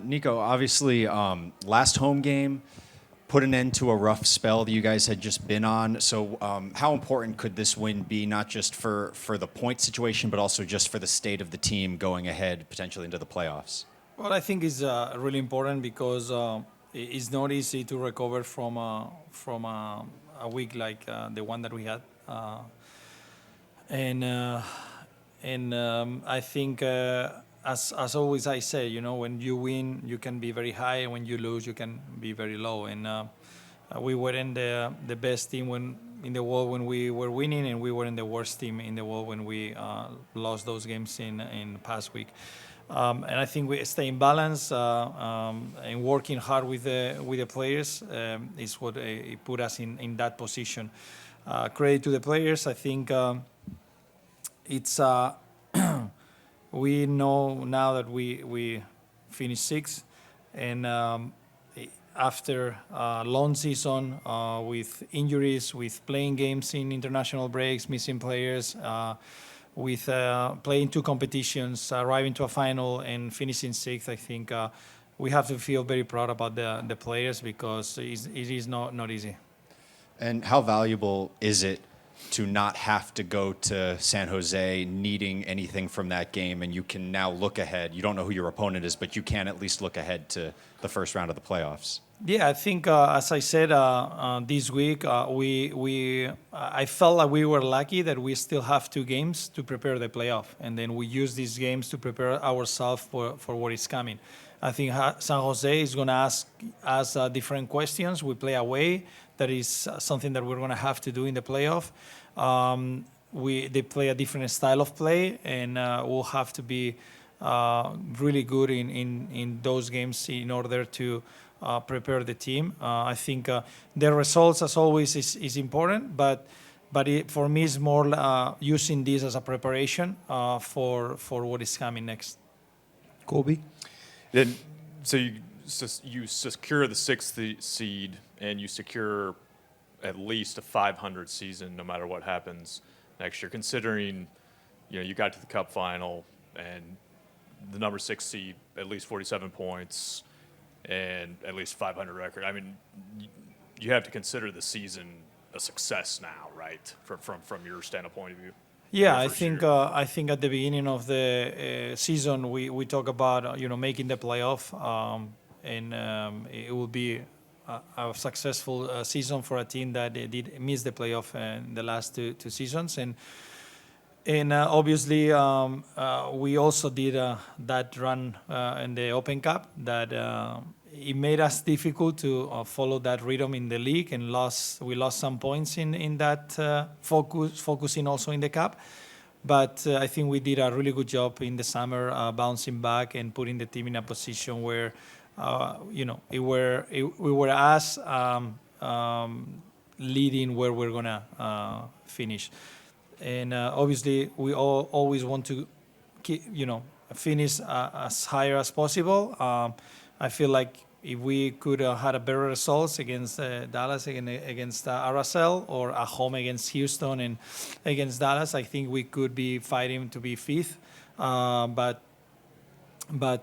Nico, obviously, last home game put an end to a rough spell that you guys had just been on. So, how important could this win be, not just for the point situation, but also just for the state of the team going ahead potentially into the playoffs? Well, I think it's really important because it's not easy to recover from a week like the one that we had, and I think as always I say, when you win you can be very high, and when you lose you can be very low. And we weren't the best team in the world when we were winning, and we weren't the worst team in the world when we lost those games in the past week. And I think we stay in balance and working hard with the players is what it put us in that position. Credit to the players. I think it's we know now that we finished sixth, and after a long season with injuries, with playing games in international breaks, missing players. With playing two competitions, arriving to a final and finishing sixth, I think we have to feel very proud about the players because it is not easy. And how valuable is it to not have to go to San Jose needing anything from that game, and you can now look ahead? You don't know who your opponent is, but you can at least look ahead to the first round of the playoffs. Yeah, I think as I said this week, I felt like we were lucky that we still have two games to prepare the playoff, and then we use these games to prepare ourselves for what is coming. I think San Jose is going to ask us different questions. We play away. That is something that we're going to have to do in the playoff. They play a different style of play, and we'll have to be really good in those games in order to prepare the team. I think the results, as always, is important, but for me, it's more using this as a preparation for what is coming next. Colby? Then, so you secure the sixth seed, and you secure at least a 500 season, no matter what happens next year. Considering, you got to the Cup final and the number 6 seed, at least 47 points, and at least 500 record. I mean, you have to consider the season a success now, right? From your standpoint of view. Yeah, I think at the beginning of the season we talk about making the playoff, and it will be a successful season for a team that did miss the playoff in the last two seasons, and obviously we also did that run in the Open Cup that it made us difficult to follow that rhythm in the league, and we lost some points in that focusing also in the cup. But I think we did a really good job in the summer bouncing back and putting the team in a position where we were us leading where we're gonna finish. And obviously we always want to finish as higher as possible. I feel like if we could have had a better results against Dallas, against RSL, or at home against Houston and against Dallas, I think we could be fighting to be fifth. But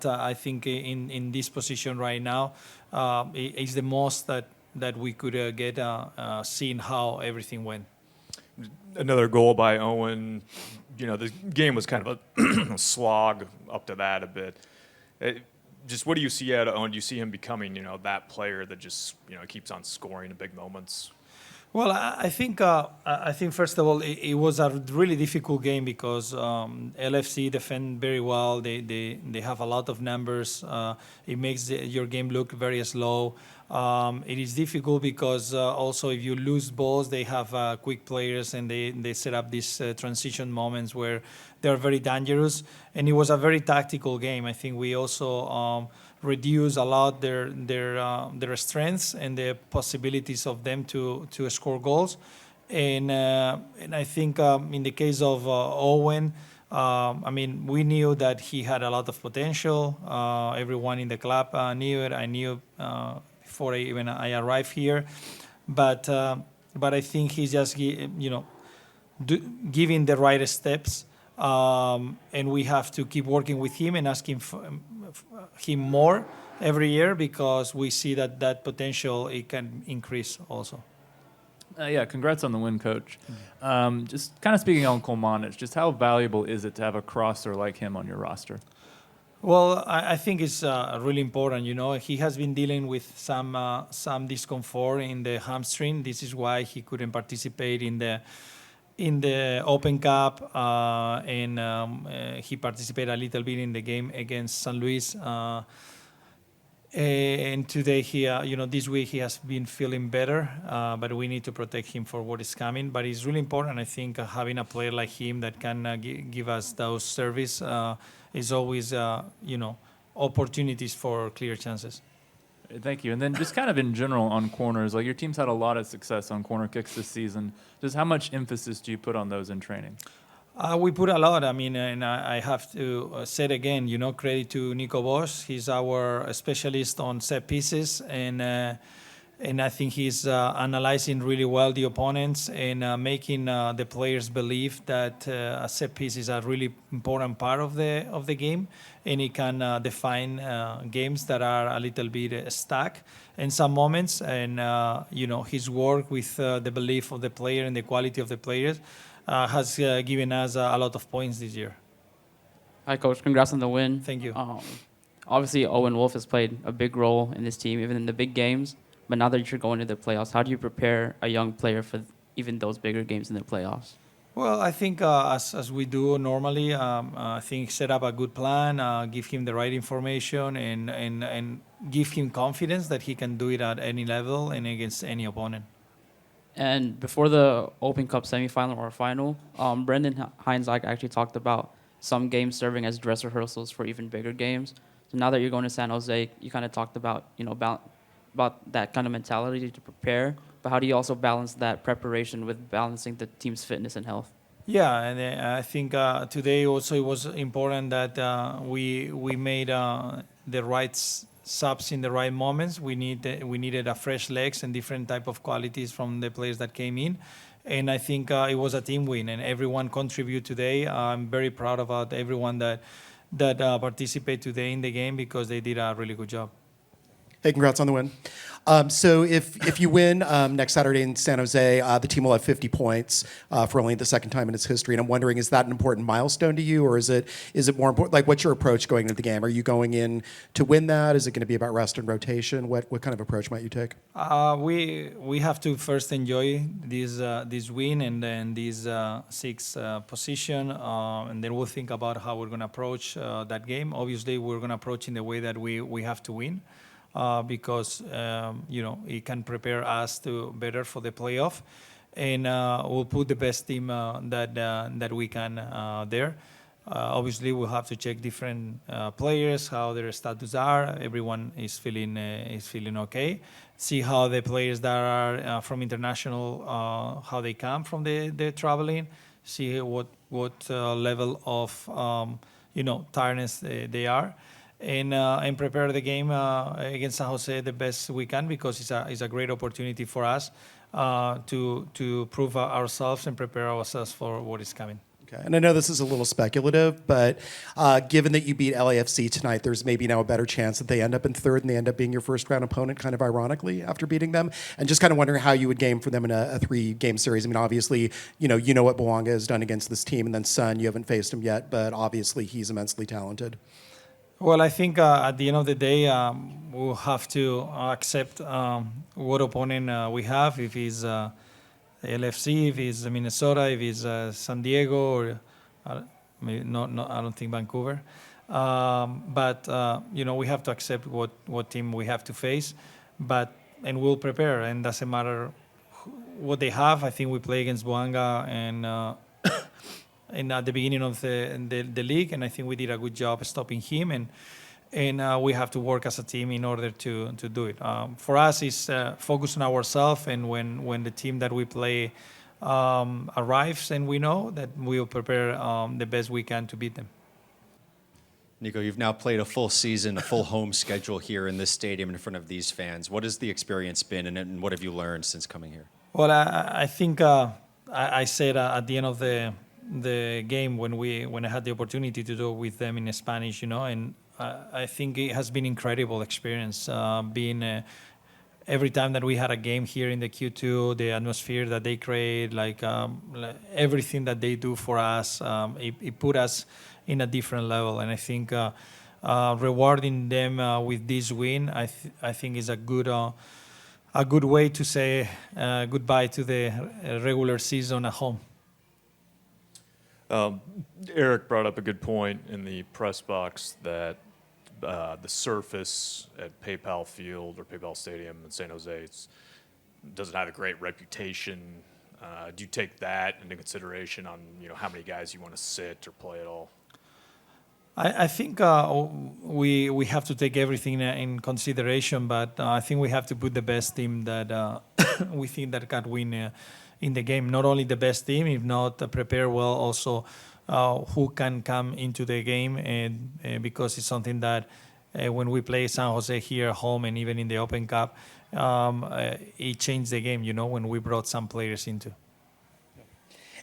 I think in this position right now, it's the most that we could get seeing how everything went. Another goal by Owen. The game was kind of a slog up to that a bit. Just what do you see out of Owen? Do you see him becoming, that player that just, keeps on scoring in big moments? Well, I think first of all, it was a really difficult game because LFC defend very well. They have a lot of numbers. It makes your game look very slow. It is difficult because also if you lose balls, they have quick players, and they set up these transition moments where they're very dangerous. And it was a very tactical game. I think we also reduce a lot their strengths and the possibilities of them to score goals. And I think in the case of Owen, we knew that he had a lot of potential. Everyone in the club knew it. I knew before I arrived here, but I think he's just giving the right steps, and we have to keep working with him and asking him more every year because we see that potential it can increase also. Yeah, congrats on the win, Coach. Just kind of speaking on Kolmanic, just how valuable is it to have a crosser like him on your roster? Well, I think it's really important. You know, he has been dealing with some discomfort in the hamstring. This is why he couldn't participate in the Open Cup, and he participated a little bit in the game against San Luis. And today this week he has been feeling better, but we need to protect him for what is coming. But it's really important, I think, having a player like him that can give us those service is always, opportunities for clear chances. Thank you. And then just kind of in general on corners, like your team's had a lot of success on corner kicks this season. Just how much emphasis do you put on those in training? We put a lot. I mean, and I have to say it again, credit to Nico Bosch. He's our specialist on set pieces, and I think he's analyzing really well the opponents and making the players believe that a set piece is a really important part of the game, and it can define games that are a little bit stuck in some moments. And his work with the belief of the player and the quality of the players has given us a lot of points this year. Hi, Coach. Congrats on the win. Thank you. Obviously, Owen Wolf has played a big role in this team, even in the big games. But now that you're going to the playoffs, how do you prepare a young player for even those bigger games in the playoffs? Well, I think as we do normally, I think set up a good plan, give him the right information, and give him confidence that he can do it at any level and against any opponent. And before the Open Cup semifinal or final, Brendan Heinzach actually talked about some games serving as dress rehearsals for even bigger games. So now that you're going to San Jose, you kind of talked about, about that kind of mentality to prepare. But how do you also balance that preparation with balancing the team's fitness and health? Yeah, and I think today also it was important that we made the right subs in the right moments. We needed a fresh legs and different type of qualities from the players that came in, and I think it was a team win, and everyone contributed today. I'm very proud about everyone that participated today in the game because they did a really good job. Hey, congrats on the win. So if you win next Saturday in San Jose, the team will have 50 points for only the second time in its history. And I'm wondering, is that an important milestone to you, or is it more important? Like, what's your approach going into the game? Are you going in to win that? Is it going to be about rest and rotation? What kind of approach might you take? We have to first enjoy this win and then this sixth position, and then we'll think about how we're going to approach that game. Obviously, we're going to approach in the way that we have to win. Because it can prepare us to better for the playoff, and we'll put the best team that we can there. Obviously, we'll have to check different players, how their status are. Everyone is feeling okay. See how the players that are from international, how they come from the traveling. See what level of tiredness they are. And prepare the game against San Jose the best we can, because it's a great opportunity for us to prove ourselves and prepare ourselves for what is coming. Okay, and I know this is a little speculative, but given that you beat LAFC tonight, there's maybe now a better chance that they end up in third and they end up being your first round opponent, kind of ironically, after beating them. And just kind of wondering how you would game for them in a 3-game series. I mean, obviously, you know what Bouanga has done against this team, and then Son, you haven't faced him yet, but obviously he's immensely talented. Well, I think at the end of the day, we'll have to accept what opponent we have. If it's LFC, if it's Minnesota, if it's San Diego, or maybe I don't think Vancouver. But we have to accept what team we have to face. And we'll prepare. And doesn't matter what they have. I think we play against Bouanga and at the beginning of the league, and I think we did a good job stopping him, and we have to work as a team in order to do it. For us, it's focus on ourselves, and when the team that we play arrives, and we know that we will prepare the best we can to beat them. Nico, you've now played a full season, a full home schedule here in this stadium in front of these fans. What has the experience been, and what have you learned since coming here? Well, I think I said at the end of the game when I had the opportunity to do it with them in Spanish, and I think it has been incredible experience being. Every time that we had a game here in the Q2, the atmosphere that they create, everything that they do for us, it put us in a different level. And I think rewarding them with this win, I think is a good way to say goodbye to the regular season at home. Eric brought up a good point in the press box that the surface at PayPal Field or PayPal Stadium in San Jose doesn't have a great reputation. Do you take that into consideration on how many guys you want to sit or play at all? I think we have to take everything in consideration, but I think we have to put the best team that we think that can win in the game. Not only the best team, if not prepare well, also who can come into the game, and because it's something that when we play San Jose here at home and even in the Open Cup, it changed the game. When we brought some players into.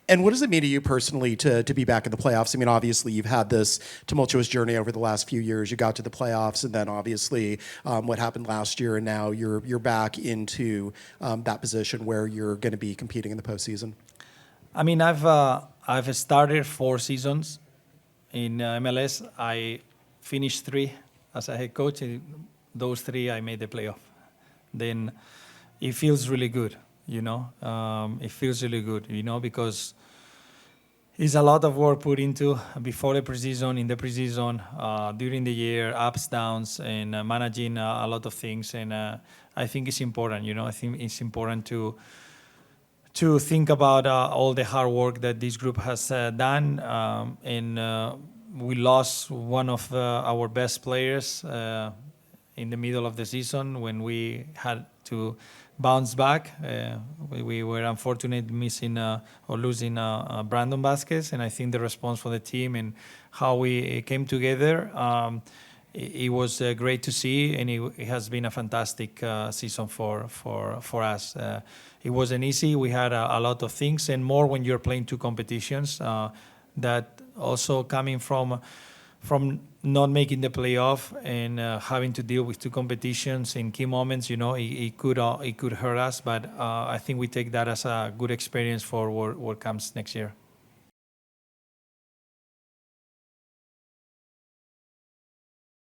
And what does it mean to you personally to be back in the playoffs? I mean, obviously, you've had this tumultuous journey over the last few years. You got to the playoffs, and then obviously what happened last year, and now you're back into that position where you're going to be competing in the postseason. I mean, I've started 4 seasons in MLS. I finished 3 as a head coach. And those 3, I made the playoff. Then it feels really good. It feels really good, because it's a lot of work put into before the preseason, in the preseason, during the year, ups, downs, and managing a lot of things. And I think it's important, I think it's important to think about all the hard work that this group has done. And we lost one of our best players in the middle of the season when we had to bounce back. We were unfortunate missing or losing Brandon Vasquez, and I think the response for the team and how we came together, it was great to see, and it has been a fantastic season for us. It wasn't easy. We had a lot of things, and more when you're playing 2 competitions. That also coming from not making the playoff and having to deal with 2 competitions in key moments, it could hurt us. But I think we take that as a good experience for what comes next year.